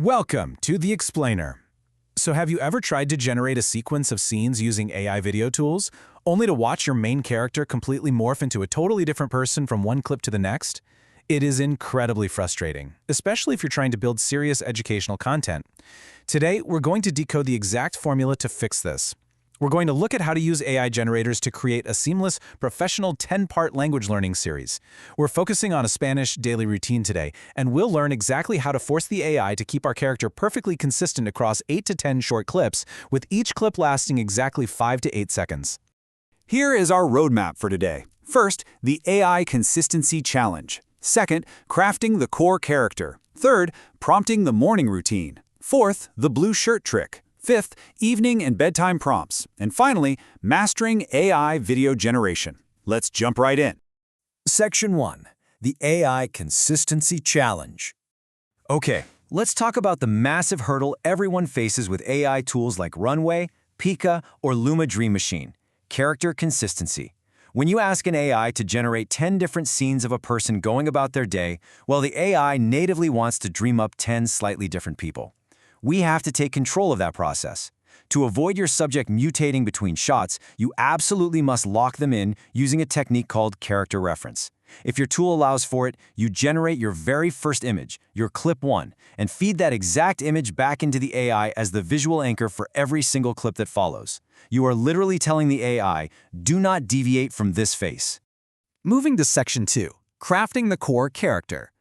Welcome to The Explainer. So have you ever tried to generate a sequence of scenes using AI video tools, only to watch your main character completely morph into a totally different person from one clip to the next? It is incredibly frustrating, especially if you're trying to build serious educational content. Today, we're going to decode the exact formula to fix this. We're going to look at how to use AI generators to create a seamless, professional 10-part language learning series. We're focusing on a Spanish daily routine today, and we'll learn exactly how to force the AI to keep our character perfectly consistent across 8 to 10 short clips, with each clip lasting exactly 5 to 8 seconds. Here is our roadmap for today. First, the AI Consistency Challenge. Second, crafting the core character. Third, prompting the morning routine. Fourth, the blue shirt trick. Fifth, evening and bedtime prompts. And finally, mastering AI video generation. Let's jump right in. Section 1. The AI Consistency Challenge. Okay, let's talk about the massive hurdle everyone faces with AI tools like Runway, Pika, or Luma Dream Machine: character consistency. When you ask an AI to generate 10 different scenes of a person going about their day, well, the AI natively wants to dream up 10 slightly different people. We have to take control of that process. To avoid your subject mutating between shots, you absolutely must lock them in using a technique called character reference. If your tool allows for it, you generate your very first image, your clip 1, and feed that exact image back into the AI as the visual anchor for every single clip that follows. You are literally telling the AI, do not deviate from this face. Moving to Section 2, crafting the core character.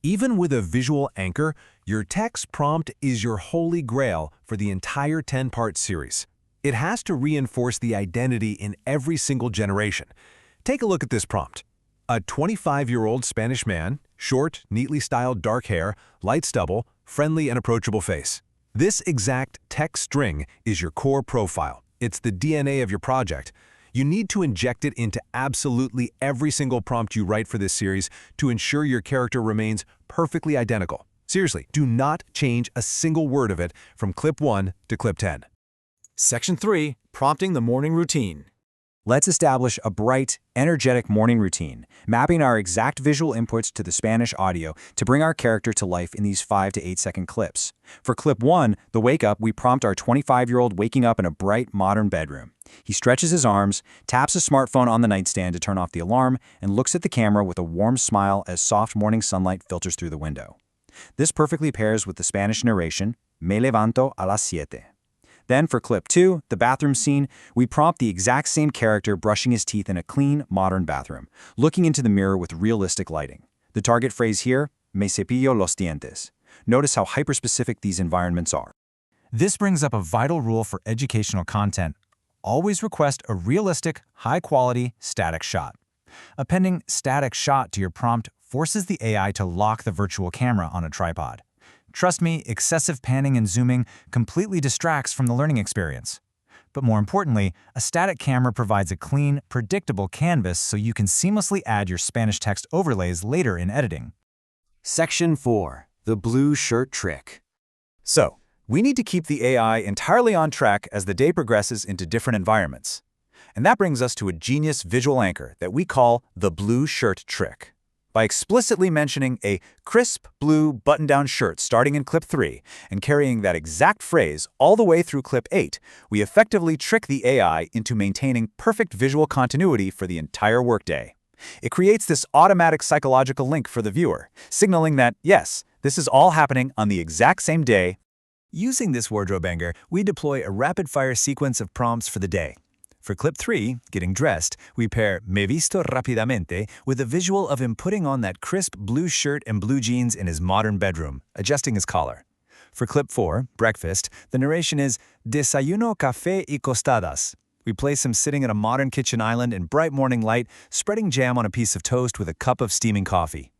Even with a visual anchor, your text prompt is your holy grail for the entire 10-part series. It has to reinforce the identity in every single generation. Take a look at this prompt. A 25-year-old Spanish man, short, neatly styled dark hair, light stubble, friendly and approachable face. This exact text string is your core profile. It's the DNA of your project. You need to inject it into absolutely every single prompt you write for this series to ensure your character remains perfectly identical. Seriously, do not change a single word of it from clip 1 to clip 10. Section 3, prompting the morning routine. Let's establish a bright, energetic morning routine, mapping our exact visual inputs to the Spanish audio to bring our character to life in these 5 to 8 second clips. For clip 1, the wake up, we prompt our 25-year-old waking up in a bright, modern bedroom. He stretches his arms, taps his smartphone on the nightstand to turn off the alarm, and looks at the camera with a warm smile as soft morning sunlight filters through the window. This perfectly pairs with the Spanish narration, Me levanto a las 7. Then for clip 2, the bathroom scene, we prompt the exact same character brushing his teeth in a clean, modern bathroom, looking into the mirror with realistic lighting. The target phrase here, Me cepillo los dientes. Notice how hyperspecific these environments are. This brings up a vital rule for educational content. Always request a realistic, high-quality, static shot. Appending static shot to your prompt forces the AI to lock the virtual camera on a tripod. Trust me, excessive panning and zooming completely distracts from the learning experience. But more importantly, a static camera provides a clean, predictable canvas so you can seamlessly add your Spanish text overlays later in editing. Section 4. The blue shirt trick. So, we need to keep the AI entirely on track as the day progresses into different environments. And that brings us to a genius visual anchor that we call the blue shirt trick. By explicitly mentioning a crisp blue button-down shirt starting in clip 3 and carrying that exact phrase all the way through clip 8, we effectively trick the AI into maintaining perfect visual continuity for the entire workday. It creates this automatic psychological link for the viewer, signaling that, yes, this is all happening on the exact same day. Using this wardrobe anchor, we deploy a rapid-fire sequence of prompts for the day. For clip 3, getting dressed, we pair Me visto rápidamente with a visual of him putting on that crisp blue shirt and blue jeans in his modern bedroom, adjusting his collar. For clip 4, breakfast, the narration is Desayuno, café y costadas. We place him sitting at a modern kitchen island in bright morning light, spreading jam on a piece of toast with a cup of steaming coffee.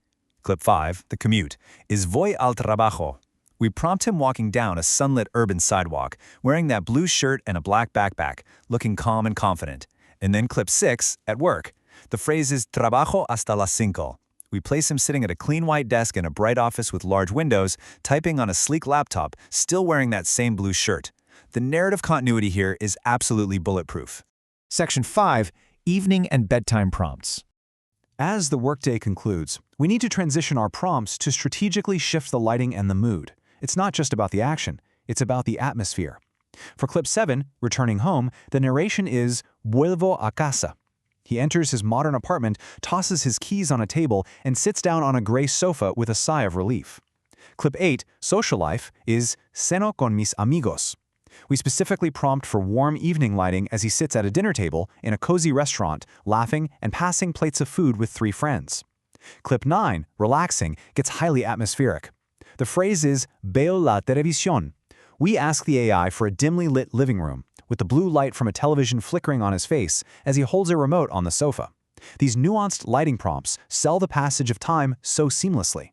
Clip 5, the commute, is Voy al trabajo. We prompt him walking down a sunlit urban sidewalk, wearing that blue shirt and a black backpack, looking calm and confident. And then clip 6, at work. The phrase is Trabajo hasta las 5. We place him sitting at a clean white desk in a bright office with large windows, typing on a sleek laptop, still wearing that same blue shirt. The narrative continuity here is absolutely bulletproof. Section 5, evening and bedtime prompts. As the workday concludes, we need to transition our prompts to strategically shift the lighting and the mood. It's not just about the action, it's about the atmosphere. For clip 7, Returning Home, the narration is Vuelvo a casa. He enters his modern apartment, tosses his keys on a table, and sits down on a gray sofa with a sigh of relief. Clip 8, Social Life, is Ceno con mis amigos. We specifically prompt for warm evening lighting as he sits at a dinner table in a cozy restaurant, laughing and passing plates of food with 3 friends. Clip 9, Relaxing, gets highly atmospheric. The phrase is Veo la televisión. We ask the AI for a dimly lit living room, with the blue light from a television flickering on his face as he holds a remote on the sofa. These nuanced lighting prompts sell the passage of time so seamlessly.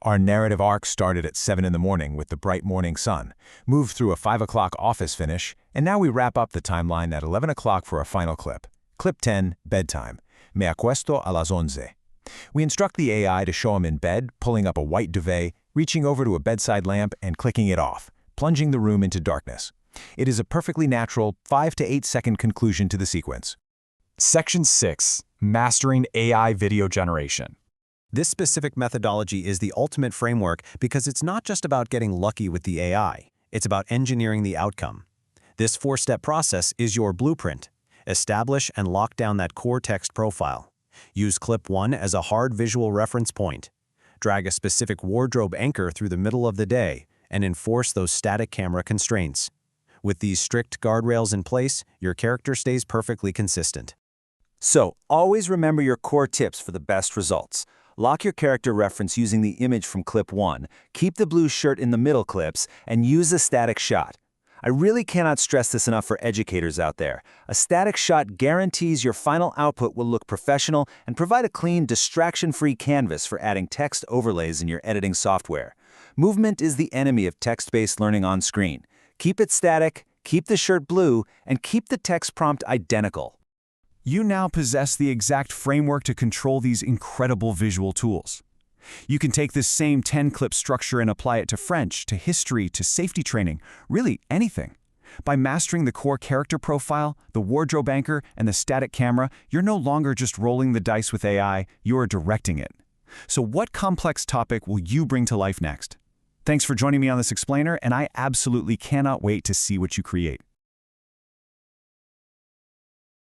Our narrative arc started at 7 in the morning with the bright morning sun, moved through a 5 o'clock office finish, and now we wrap up the timeline at 11 o'clock for our final clip. Clip 10, Bedtime. Me acuesto a las 11. We instruct the AI to show him in bed, pulling up a white duvet, reaching over to a bedside lamp and clicking it off, plunging the room into darkness. It is a perfectly natural 5 to 8 second conclusion to the sequence. Section 6. Mastering AI Video Generation. This specific methodology is the ultimate framework because it's not just about getting lucky with the AI, it's about engineering the outcome. This 4-step process is your blueprint. Establish and lock down that core text profile. Use clip 1 as a hard visual reference point. Drag a specific wardrobe anchor through the middle of the day and enforce those static camera constraints. With these strict guardrails in place, your character stays perfectly consistent. So, always remember your core tips for the best results. Lock your character reference using the image from clip 1, keep the blue shirt in the middle clips, and use a static shot. I really cannot stress this enough for educators out there. A static shot guarantees your final output will look professional and provide a clean, distraction-free canvas for adding text overlays in your editing software. Movement is the enemy of text-based learning on screen. Keep it static, keep the shirt blue, and keep the text prompt identical. You now possess the exact framework to control these incredible visual tools. You can take this same 10-clip structure and apply it to French, to history, to safety training, really anything. By mastering the core character profile, the wardrobe anchor, and the static camera, you're no longer just rolling the dice with AI, you're directing it. So what complex topic will you bring to life next? Thanks for joining me on this explainer, and I absolutely cannot wait to see what you create.